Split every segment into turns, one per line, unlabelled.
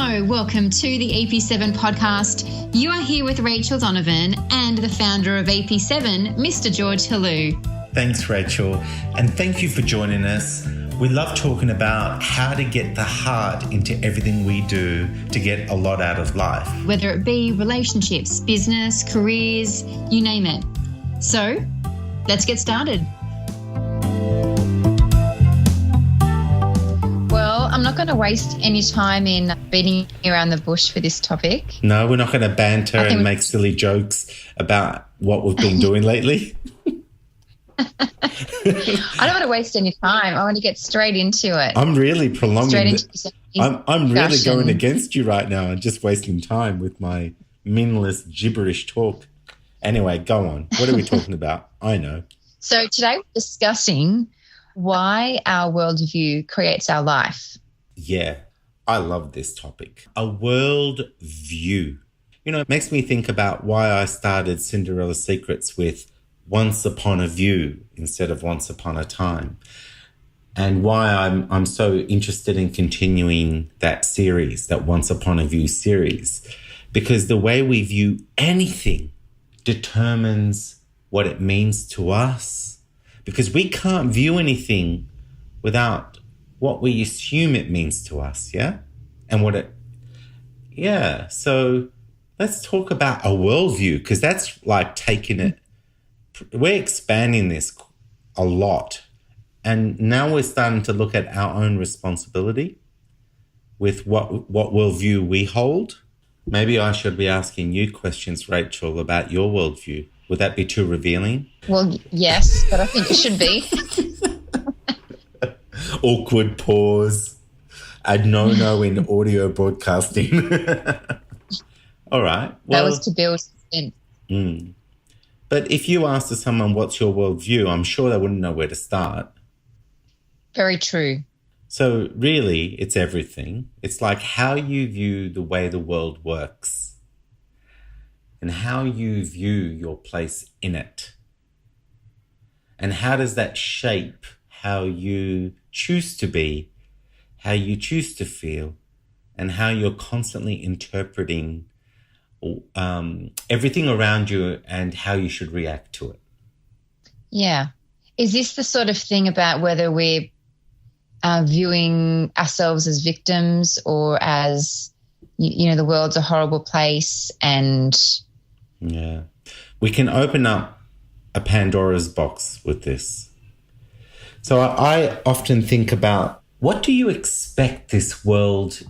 Hello, welcome to the EP7 podcast. You are here with Rachel Donovan and the founder of EP7, Mr. George Helou.
Thanks, Rachel, and thank you for joining us. We love talking about how to get the heart into everything we do to get a lot out of life.
Whether it be relationships, business, careers, you name it. So, let's get started. Well, I'm not going to waste any time in beating around the bush for this topic.
No, we're not going to banter and make silly jokes about what we've been doing lately.
I don't want to waste any time. I want to get straight into it.
I'm really prolonging I'm really going against you right now and just wasting time with my meaningless gibberish talk. Anyway, go on. What are we talking about? I know.
So today we're discussing why our worldview creates our life.
Yeah, I love this topic. A worldview. You know, it makes me think about why I started Cinderella Secrets with Once Upon a View instead of Once Upon a Time, and why I'm so interested in continuing that series, that Once Upon a View series, because the way we view anything determines what it means to us, because we can't view anything without what we assume it means to us, yeah? So let's talk about a worldview, because that's like taking it. We're expanding this a lot. And now we're starting to look at our own responsibility with what worldview we hold. Maybe I should be asking you questions, Rachel, about your worldview. Would that be too revealing?
Well, yes, but I think it should be.
Awkward pause. A no in audio broadcasting. All right.
Well, that was to build suspense.
But if you asked someone, what's your worldview, I'm sure they wouldn't know where to start.
Very true.
So really, it's everything. It's like how you view the way the world works and how you view your place in it. And how does that shape how you choose to be, how you choose to feel, and how you're constantly interpreting everything around you and how you should react to it.
Yeah. Is this the sort of thing about whether we're viewing ourselves as victims or as, the world's a horrible place? And
yeah, we can open up a Pandora's box with this. So I often think about, what do you expect this world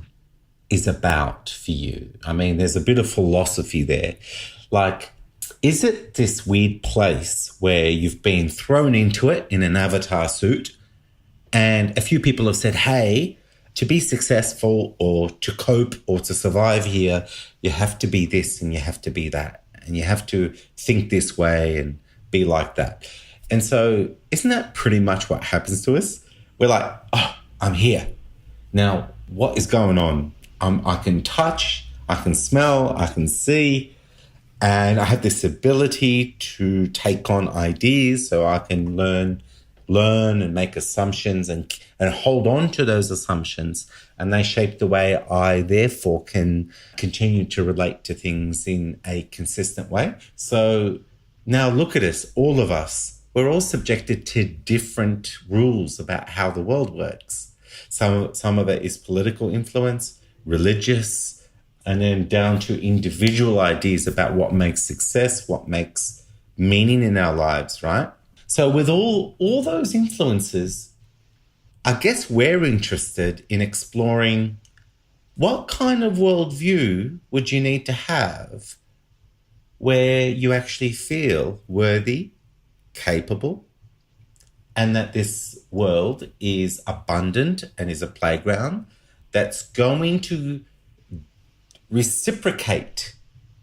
is about for you? I mean, there's a bit of philosophy there. Like, is it this weird place where you've been thrown into it in an avatar suit and a few people have said, hey, to be successful or to cope or to survive here, you have to be this and you have to be that and you have to think this way and be like that. And so isn't that pretty much what happens to us? We're like, oh, I'm here. Now, what is going on? I can touch, I can smell, I can see, and I have this ability to take on ideas so I can learn and make assumptions and hold on to those assumptions, and they shape the way I therefore can continue to relate to things in a consistent way. So now look at us, all of us, we're all subjected to different rules about how the world works. Some of it is political influence, religious, and then down to individual ideas about what makes success, what makes meaning in our lives, right? So with all those influences, I guess we're interested in exploring what kind of worldview would you need to have where you actually feel worthy, capable, and that this world is abundant and is a playground that's going to reciprocate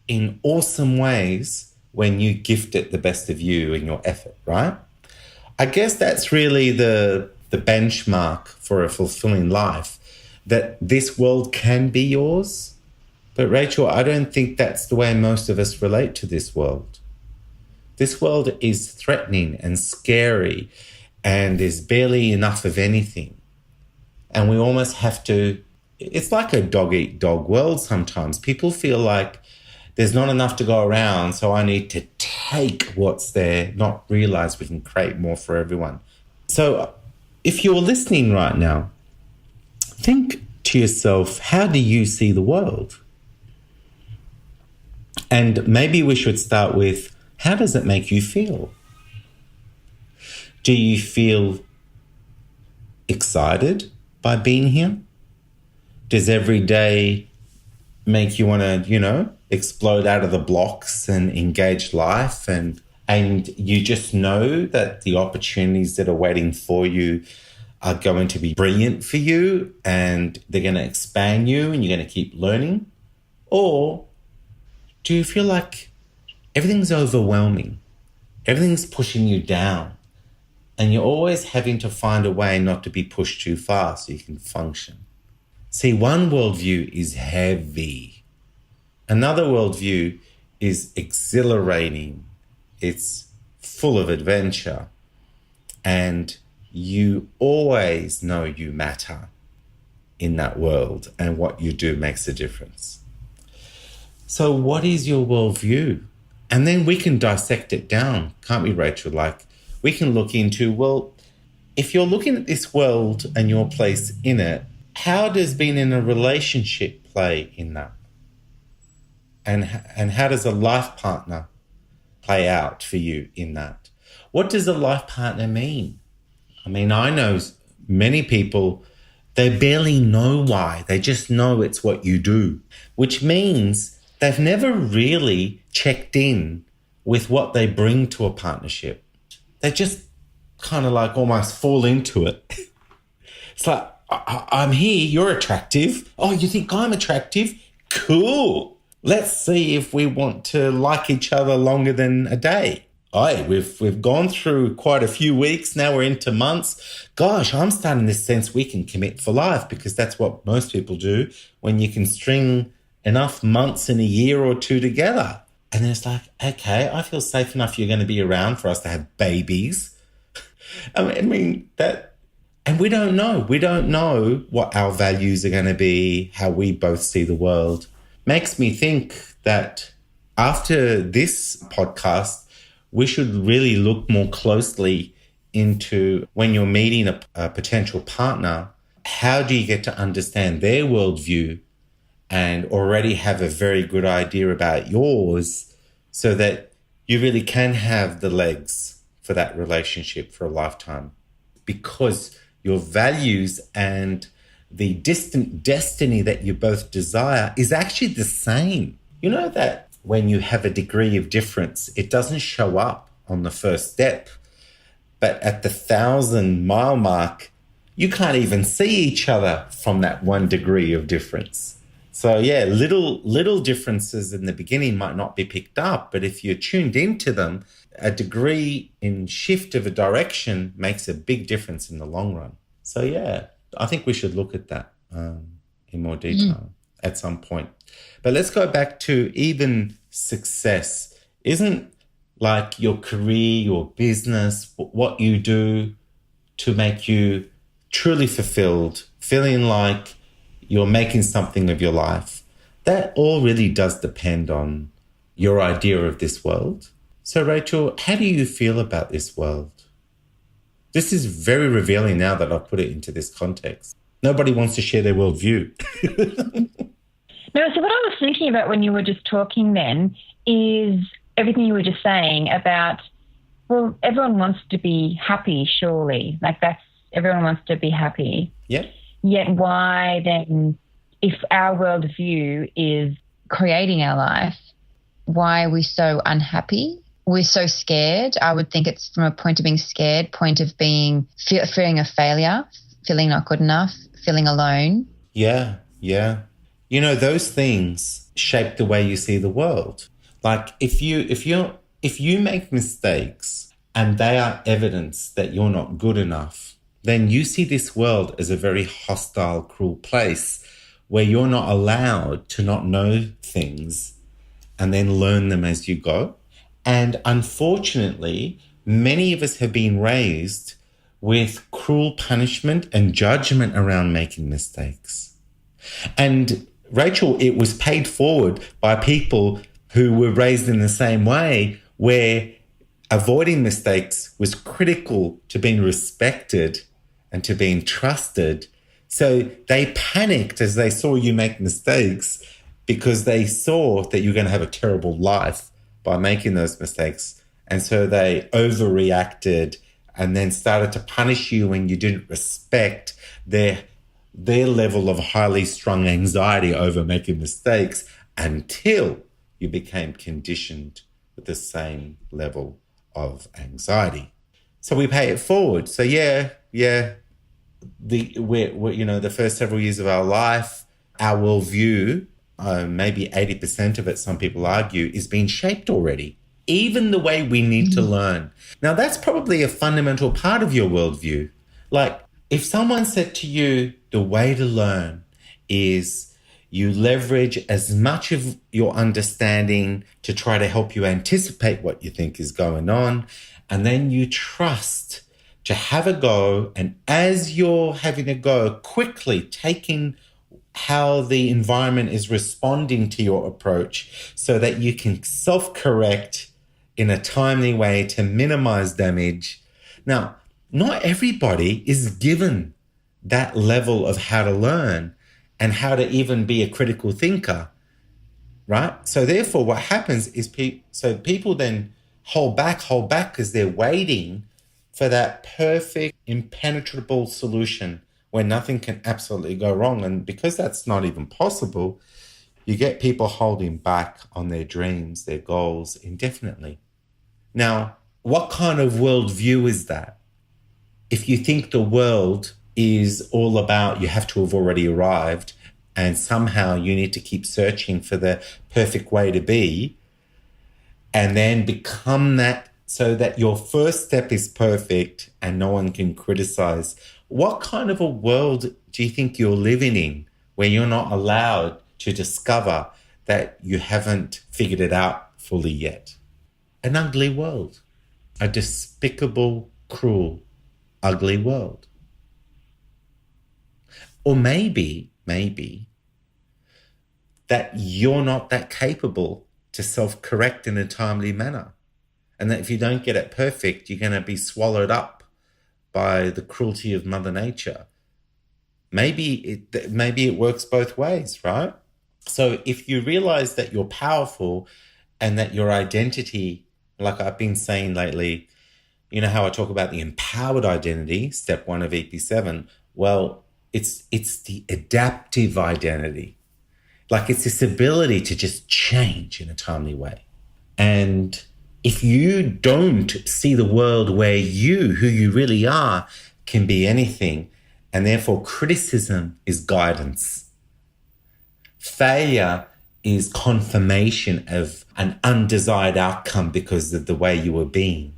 in awesome ways when you gift it the best of you and your effort, right? I guess that's really the benchmark for a fulfilling life, that this world can be yours. But Rachel, I don't think that's the way most of us relate to this world. This world is threatening and scary and there's barely enough of anything. And we almost have to it's like a dog-eat-dog world sometimes. People feel like there's not enough to go around, so I need to take what's there, not realize we can create more for everyone. So if you're listening right now, think to yourself, how do you see the world? And maybe we should start with, how does it make you feel? Do you feel excited by being here? Does every day make you want to, explode out of the blocks and engage life? And you just know that the opportunities that are waiting for you are going to be brilliant for you and they're going to expand you and you're going to keep learning? Or do you feel like everything's overwhelming? Everything's pushing you down and you're always having to find a way not to be pushed too far so you can function? See, one worldview is heavy. Another worldview is exhilarating. It's full of adventure. And you always know you matter in that world and what you do makes a difference. So what is your worldview? And then we can dissect it down, can't we, Rachel? Like, we can look into, well, if you're looking at this world and your place in it, how does being in a relationship play in that? And how does a life partner play out for you in that? What does a life partner mean? I mean, I know many people, they barely know why. They just know it's what you do, which means they've never really checked in with what they bring to a partnership. They just kind of like almost fall into it. It's like, I'm here, you're attractive. Oh, you think I'm attractive? Cool. Let's see if we want to like each other longer than a day. Aye, we've gone through quite a few weeks. Now we're into months. Gosh, I'm starting to sense we can commit for life, because that's what most people do when you can string enough months in a year or two together. And then it's like, okay, I feel safe enough you're going to be around for us to have babies. I mean, that, and we don't know. We don't know what our values are going to be, how we both see the world. Makes me think that after this podcast, we should really look more closely into, when you're meeting a potential partner, how do you get to understand their worldview and already have a very good idea about yours, so that you really can have the legs for that relationship for a lifetime, because your values and the distant destiny that you both desire is actually the same. You know that when you have a degree of difference, it doesn't show up on the first step, but at the 1,000-mile mark, you can't even see each other from that 1 degree of difference. So yeah, little differences in the beginning might not be picked up, but if you're tuned into them, a degree in shift of a direction makes a big difference in the long run. So yeah, I think we should look at that in more detail at some point. But let's go back to even success. Isn't like your career, your business, what you do to make you truly fulfilled, feeling like you're making something of your life, that all really does depend on your idea of this world. So Rachel, how do you feel about this world? This is very revealing now that I've put it into this context. Nobody wants to share their worldview.
No, so what I was thinking about when you were just talking then is everything you were just saying about, well, everyone wants to be happy, surely. Like everyone wants to be happy.
Yeah.
Yet why then, if our worldview is
creating our life, why are we so unhappy? We're so scared. I would think it's from a point of being scared, point of being fearing a failure, feeling not good enough, feeling alone.
Yeah. You know, those things shape the way you see the world. Like if you make mistakes and they are evidence that you're not good enough, then you see this world as a very hostile, cruel place where you're not allowed to not know things and then learn them as you go. And unfortunately, many of us have been raised with cruel punishment and judgment around making mistakes. And Rachel, it was paid forward by people who were raised in the same way, where avoiding mistakes was critical to being respected and to being trusted. So they panicked as they saw you make mistakes because they saw that you're going to have a terrible life by making those mistakes. And so they overreacted and then started to punish you when you didn't respect their level of highly strung anxiety over making mistakes until you became conditioned with the same level of anxiety. So we pay it forward. So the first several years of our life, our worldview, maybe 80% of it, some people argue, is being shaped already. Even the way we need to learn. Now, that's probably a fundamental part of your worldview. Like, if someone said to you, the way to learn is you leverage as much of your understanding to try to help you anticipate what you think is going on, and then you trust to have a go, and as you're having a go, quickly taking how the environment is responding to your approach so that you can self-correct in a timely way to minimize damage. Now, not everybody is given that level of how to learn and how to even be a critical thinker, right? So therefore, what happens is people then hold back because they're waiting for that perfect, impenetrable solution where nothing can absolutely go wrong. And because that's not even possible, you get people holding back on their dreams, their goals indefinitely. Now, what kind of worldview is that? If you think the world is all about you have to have already arrived and somehow you need to keep searching for the perfect way to be and then become that so that your first step is perfect and no one can criticize, what kind of a world do you think you're living in where you're not allowed to discover that you haven't figured it out fully yet? An ugly world, a despicable, cruel, ugly world. Or maybe that you're not that capable to self-correct in a timely manner. And that if you don't get it perfect, you're going to be swallowed up by the cruelty of Mother Nature. Maybe it works both ways, right? So if you realize that you're powerful and that your identity, like I've been saying lately, you know how I talk about the empowered identity, step 1 of EP7? Well, it's the adaptive identity. Like it's this ability to just change in a timely way. And if you don't see the world where who you really are, can be anything, and therefore criticism is guidance. Failure is confirmation of an undesired outcome because of the way you were being,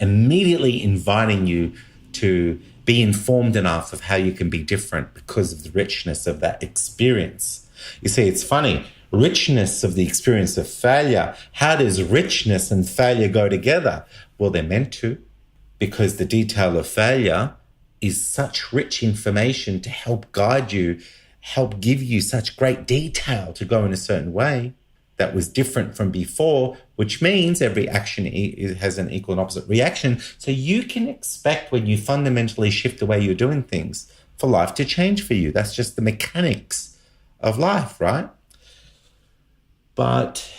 immediately inviting you to be informed enough of how you can be different because of the richness of that experience. You see, it's funny, richness of the experience of failure. How does richness and failure go together? Well, they're meant to, because the detail of failure is such rich information to help guide you, help give you such great detail to go in a certain way that was different from before, which means every action has an equal and opposite reaction. So you can expect when you fundamentally shift the way you're doing things for life to change for you. That's just the mechanics of life, right? But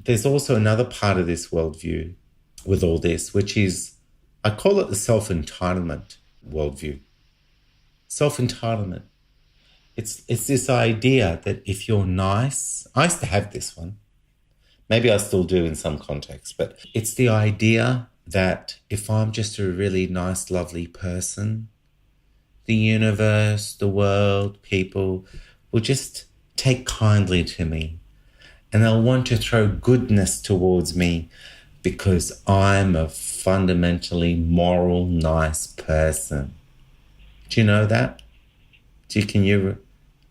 there's also another part of this worldview with all this, which is, I call it the self-entitlement worldview. Self-entitlement. It's this idea that if you're nice, I used to have this one. Maybe I still do in some contexts, but it's the idea that if I'm just a really nice, lovely person, the universe, the world, people will just take kindly to me and they'll want to throw goodness towards me because I'm a fundamentally moral, nice person. Do you know that?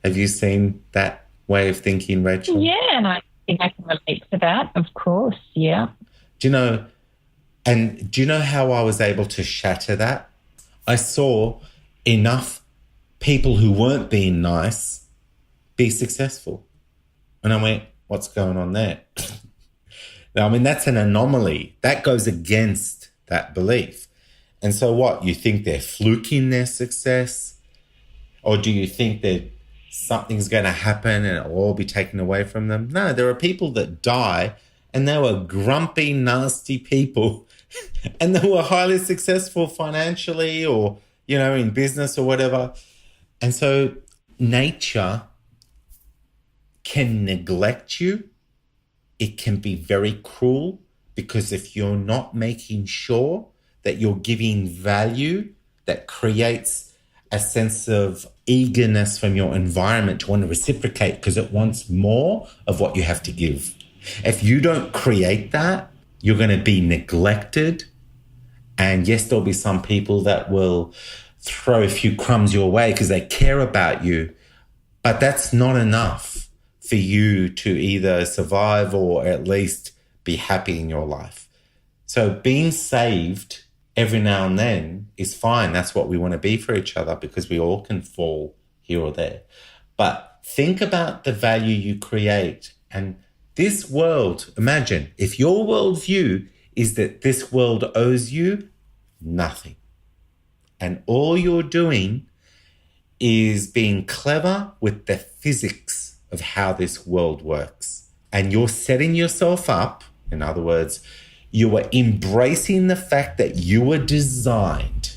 Have you seen that way of thinking, Rachel?
Yeah, and I think I can relate to that, of course, yeah.
Do you know how I was able to shatter that? I saw enough people who weren't being nice be successful. And I went, what's going on there? Now, I mean, that's an anomaly. That goes against that belief. And so what? You think they're fluking their success? Or do you think that something's going to happen and it'll all be taken away from them? No, there are people that die and they were grumpy, nasty people and they were highly successful financially or, you know, in business or whatever. And so nature can neglect you. It can be very cruel because if you're not making sure that you're giving value that creates a sense of eagerness from your environment to want to reciprocate because it wants more of what you have to give. If you don't create that, you're going to be neglected. And yes, there'll be some people that will throw a few crumbs your way because they care about you, but that's not enough for you to either survive or at least be happy in your life. So being saved every now and then is fine. That's what we want to be for each other because we all can fall here or there. But think about the value you create. And this world, imagine if your worldview is that this world owes you nothing. And all you're doing is being clever with the physics of how this world works. And you're setting yourself up, in other words, you are embracing the fact that you were designed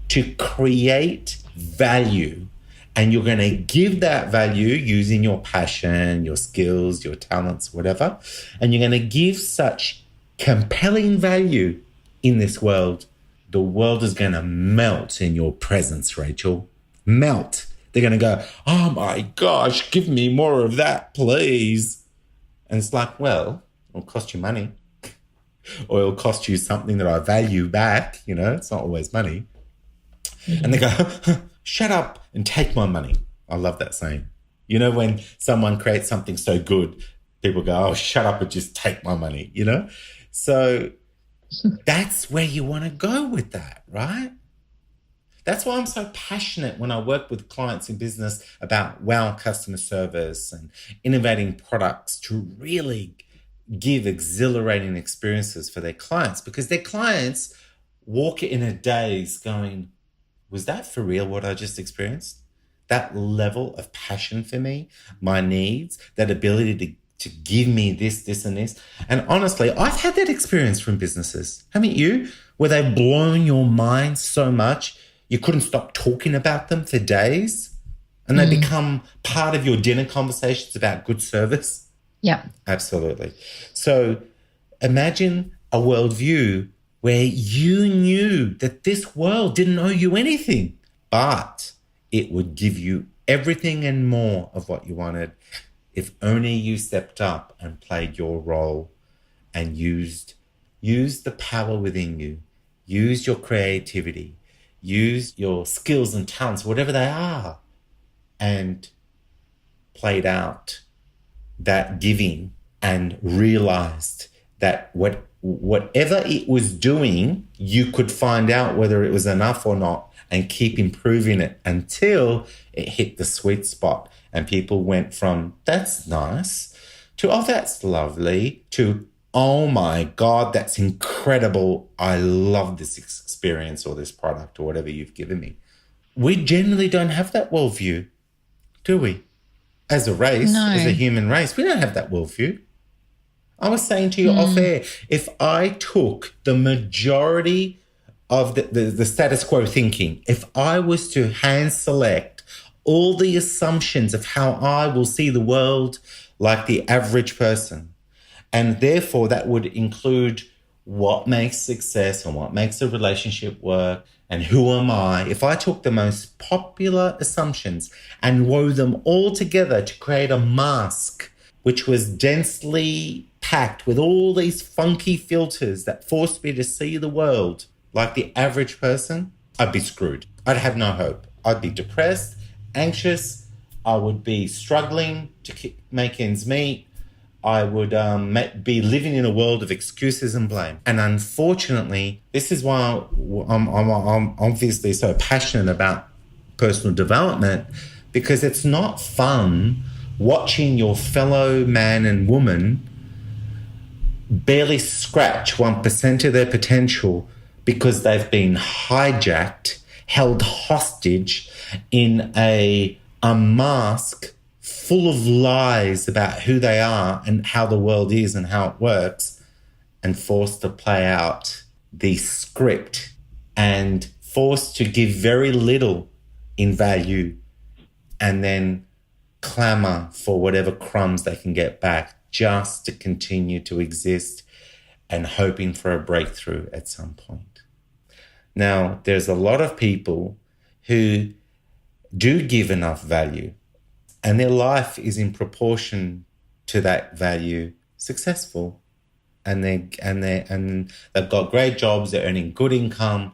to create value, and you're going to give that value using your passion, your skills, your talents, whatever, and you're going to give such compelling value in this world. The world is going to melt in your presence, Rachel. Melt. They're going to go, oh my gosh, give me more of that, please. And it's like, well, it'll cost you money. Or it'll cost you something that I value back. You know, it's not always money. Mm-hmm. And they go, shut up and take my money. I love that saying. You know, when someone creates something so good, people go, oh, shut up and just take my money, you know? So that's where you want to go with that, right? That's why I'm so passionate when I work with clients in business about wow customer service and innovating products to really give exhilarating experiences for their clients, because their clients walk in a daze going, was that for real what I just experienced? That level of passion for me, my needs, that ability to give me this and this. And honestly, I've had that experience from businesses. Haven't you? Where they've blown your mind so much, you couldn't stop talking about them for days, and they become part of your dinner conversations about good service.
Yeah.
Absolutely. So imagine a worldview where you knew that this world didn't owe you anything, but it would give you everything and more of what you wanted if only you stepped up and played your role and used the power within you, used your creativity, used your skills and talents, whatever they are, and played out that giving and realized that whatever it was doing, you could find out whether it was enough or not and keep improving it until it hit the sweet spot. And people went from, that's nice, to, oh, that's lovely, to, oh my God, that's incredible. I love this experience or this product or whatever you've given me. We generally don't have that worldview, do we? As a race,
No.
as a human race, we don't have that worldview. I was saying to you off air, if I took the majority of the status quo thinking, if I was to hand select all the assumptions of how I will see the world like the average person, and therefore that would include what makes success and what makes a relationship work and who am I, if I took the most popular assumptions and wove them all together to create a mask which was densely packed with all these funky filters that forced me to see the world like the average person, I'd be screwed. I'd have no hope. I'd be depressed, anxious. I would be struggling to make ends meet. I would be living in a world of excuses and blame. And unfortunately, this is why I'm obviously so passionate about personal development, because it's not fun watching your fellow man and woman barely scratch 1% of their potential because they've been hijacked, held hostage in a mask full of lies about who they are and how the world is and how it works, and forced to play out the script and forced to give very little in value and then clamour for whatever crumbs they can get back just to continue to exist and hoping for a breakthrough at some point. Now, there's a lot of people who do give enough value and their life is in proportion to that value successful, and they've got great jobs, they're earning good income.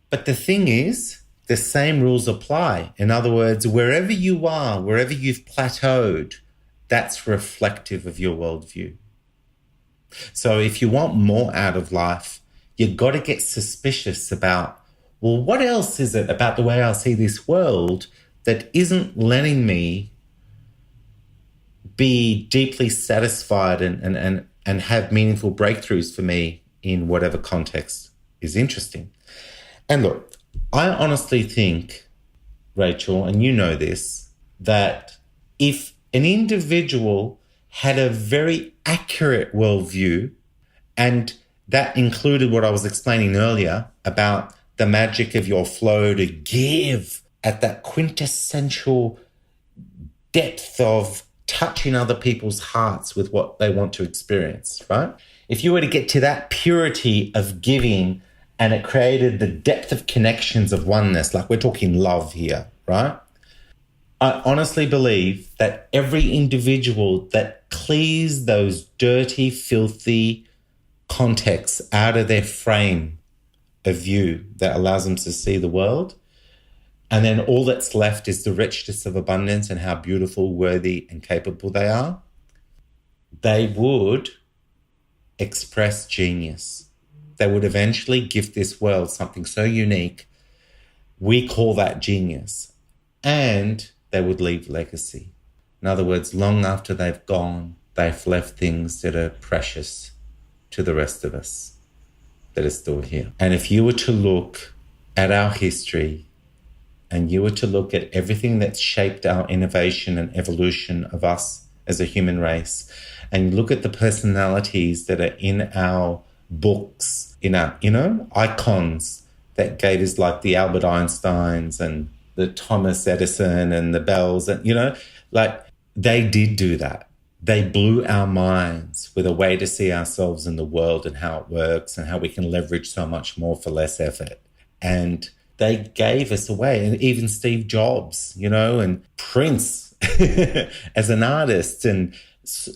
But the thing is, the same rules apply. In other words, wherever you are, wherever you've plateaued, that's reflective of your worldview. So if you want more out of life, you've got to get suspicious about, well, what else is it about the way I see this world that isn't letting me be deeply satisfied and have meaningful breakthroughs for me in whatever context is interesting. And look, I honestly think, Rachel, and you know this, that if an individual had a very accurate worldview, and that included what I was explaining earlier about the magic of your flow to give at that quintessential depth of touching other people's hearts with what they want to experience, right? If you were to get to that purity of giving and it created the depth of connections of oneness, like we're talking love here, right? I honestly believe that every individual that clears those dirty, filthy contexts out of their frame of view that allows them to see the world, and then all that's left is the richness of abundance and how beautiful, worthy, and capable they are, they would express genius. They would eventually give this world something so unique. We call that genius. And they would leave legacy. In other words, long after they've gone, they've left things that are precious to the rest of us that are still here. And if you were to look at our history and you were to look at everything that's shaped our innovation and evolution of us as a human race, and you look at the personalities that are in our books, in our, icons that gave us, like the Albert Einsteins and the Thomas Edison and the Bells, and, like they did do that. They blew our minds with a way to see ourselves in the world and how it works and how we can leverage so much more for less effort. And they gave us away. And even Steve Jobs, and Prince as an artist, and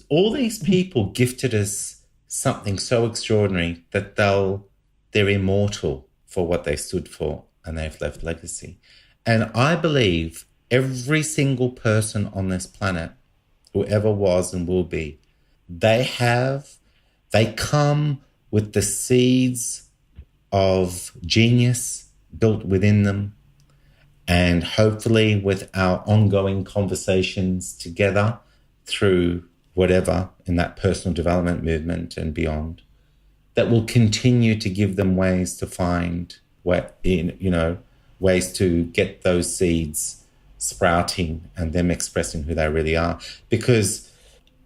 all these people gifted us something so extraordinary that they're immortal for what they stood for, and they've left legacy. And I believe every single person on this planet, whoever was and will be, they come with the seeds of genius built within them. And hopefully with our ongoing conversations together through whatever in that personal development movement and beyond, that will continue to give them ways to find ways to get those seeds sprouting and them expressing who they really are. Because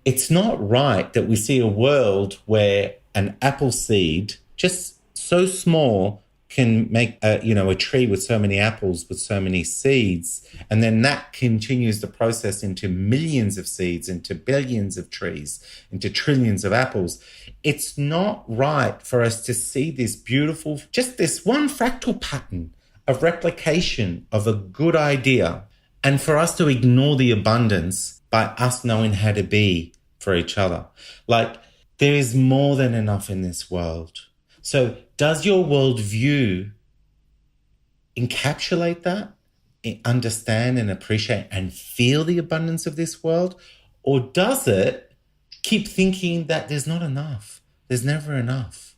it's not right that we see a world where an apple seed, just so small, can make a tree with so many apples with so many seeds, and then that continues the process into millions of seeds, into billions of trees, into trillions of apples. It's not right for us to see this beautiful, just this one fractal pattern of replication of a good idea, and for us to ignore the abundance by us knowing how to be for each other. Like, there is more than enough in this world. So does your worldview encapsulate that, understand and appreciate and feel the abundance of this world? Or does it keep thinking that there's not enough? There's never enough.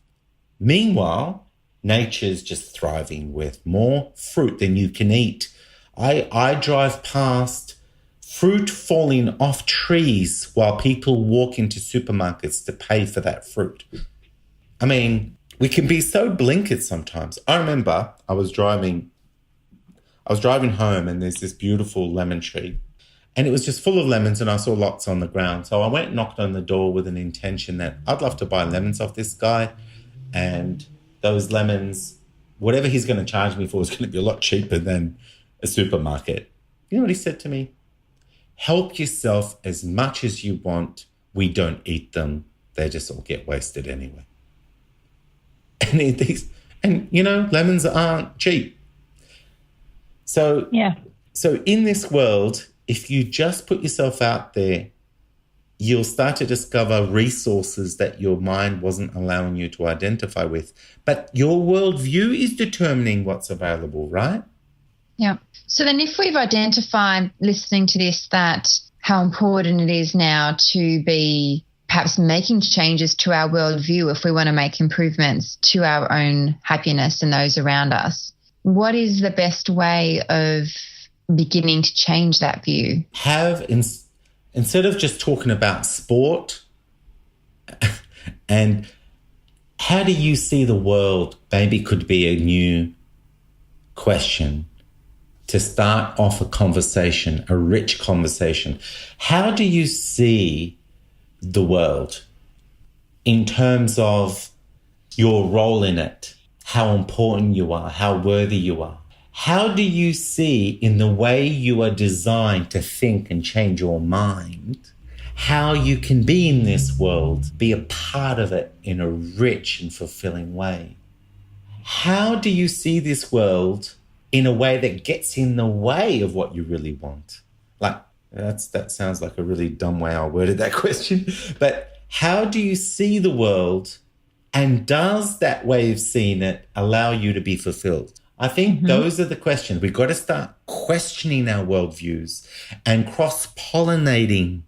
Meanwhile, nature's just thriving with more fruit than you can eat. I drive past fruit falling off trees while people walk into supermarkets to pay for that fruit. I mean, we can be so blinkered sometimes. I remember I was driving home and there's this beautiful lemon tree and it was just full of lemons and I saw lots on the ground. So I went and knocked on the door with an intention that I'd love to buy lemons off this guy, and those lemons, whatever he's going to charge me for, is going to be a lot cheaper than a supermarket. You know what he said to me? Help yourself as much as you want. We don't eat them. They just all get wasted anyway. And lemons aren't cheap. So in this world, if you just put yourself out there, you'll start to discover resources that your mind wasn't allowing you to identify with. But your worldview is determining what's available, right?
Yeah. So then if we've identified, listening to this, that how important it is now to be perhaps making changes to our worldview if we want to make improvements to our own happiness and those around us, what is the best way of beginning to change that view?
Instead of just talking about sport and how do you see the world, maybe could be a new question to start off a conversation, a rich conversation. How do you see the world in terms of your role in it, how important you are, how worthy you are? How do you see in the way you are designed to think and change your mind, how you can be in this world, be a part of it in a rich and fulfilling way? How do you see this world in a way that gets in the way of what you really want? That sounds like a really dumb way I worded that question, but how do you see the world, and does that way of seeing it allow you to be fulfilled? I think those are the questions. We've got to start questioning our worldviews and cross-pollinating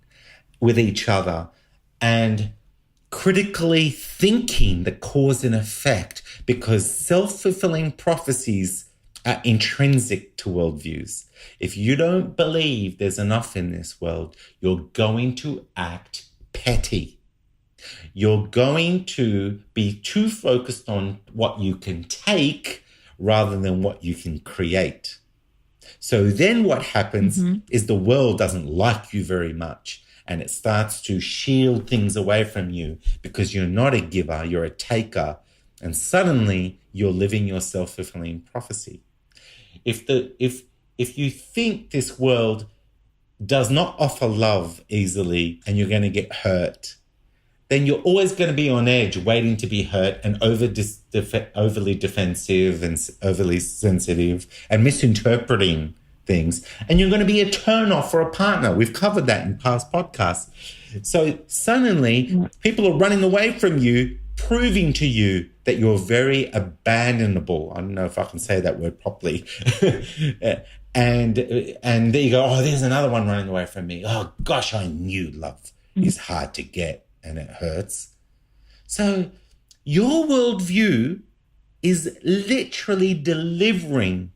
with each other and critically thinking the cause and effect, because self-fulfilling prophecies are intrinsic to worldviews. If you don't believe there's enough in this world, you're going to act petty. You're going to be too focused on what you can take rather than what you can create. So then what happens is the world doesn't like you very much, and it starts to shield things away from you because you're not a giver, you're a taker, and suddenly you're living your self-fulfilling prophecy. If you think this world does not offer love easily and you're going to get hurt, then you're always going to be on edge, waiting to be hurt and overly defensive and overly sensitive and misinterpreting things. And you're going to be a turn-off for a partner. We've covered that in past podcasts. So suddenly people are running away from you, proving to you that you're very abandonable. I don't know if I can say that word properly. And there you go, oh, there's another one running away from me. Oh, gosh, I knew love is hard to get. And it hurts. So your worldview is literally delivering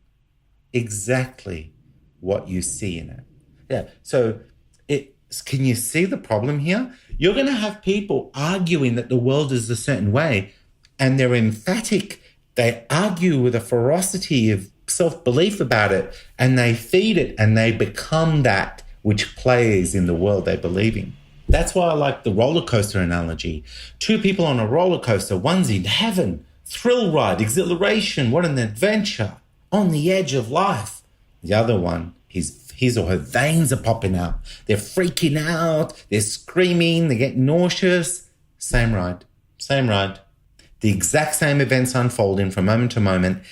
exactly what you see in it. Yeah. So can you see the problem here? You're going to have people arguing that the world is a certain way, and they're emphatic. They argue with a ferocity of self-belief about it, and they feed it, and they become that which plays in the world they believe in. That's why I like the roller coaster analogy. Two people on a roller coaster, one's in heaven, thrill ride, exhilaration, what an adventure, on the edge of life. The other one, his or her veins are popping out. They're freaking out, they're screaming, they get nauseous. Same ride. The exact same events unfolding from moment to moment.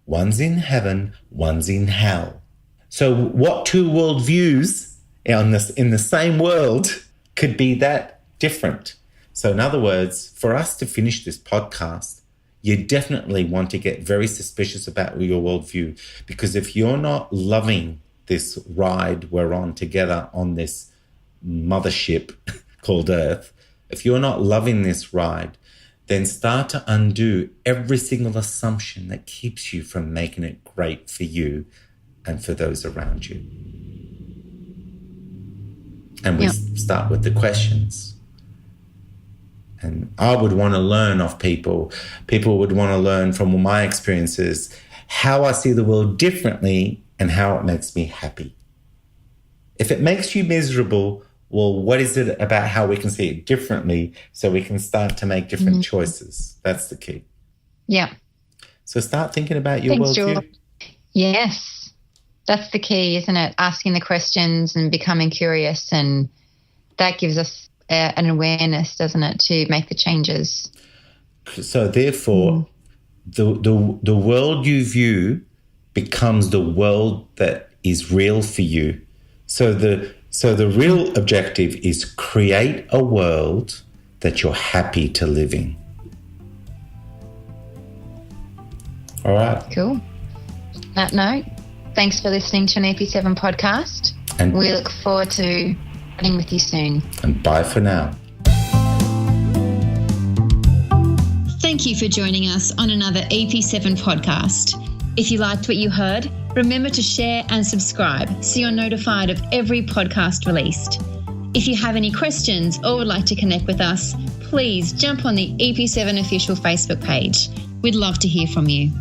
One's in heaven, one's in hell. So what two worldviews in the same world could be that different? So in other words, for us to finish this podcast, you definitely want to get very suspicious about your worldview, because if you're not loving this ride we're on together on this mothership called Earth, if you're not loving this ride, then start to undo every single assumption that keeps you from making it great for you and for those around you. And we start with the questions. And I would want to learn off people. People would want to learn from my experiences, how I see the world differently and how it makes me happy. If it makes you miserable, well, what is it about how we can see it differently so we can start to make different choices? That's the key.
Yeah.
So start thinking about your worldview.
George. Yes. That's the key, isn't it? Asking the questions and becoming curious, and that gives us an awareness, doesn't it, to make the changes.
So therefore, the world you view becomes the world that is real for you. So the real objective is create a world that you're happy to live in. All right.
Cool. On that note, thanks for listening to an EP7 podcast. And we look forward to chatting with you soon.
And bye for now.
Thank you for joining us on another EP7 podcast. If you liked what you heard, remember to share and subscribe so you're notified of every podcast released. If you have any questions or would like to connect with us, please jump on the EP7 official Facebook page. We'd love to hear from you.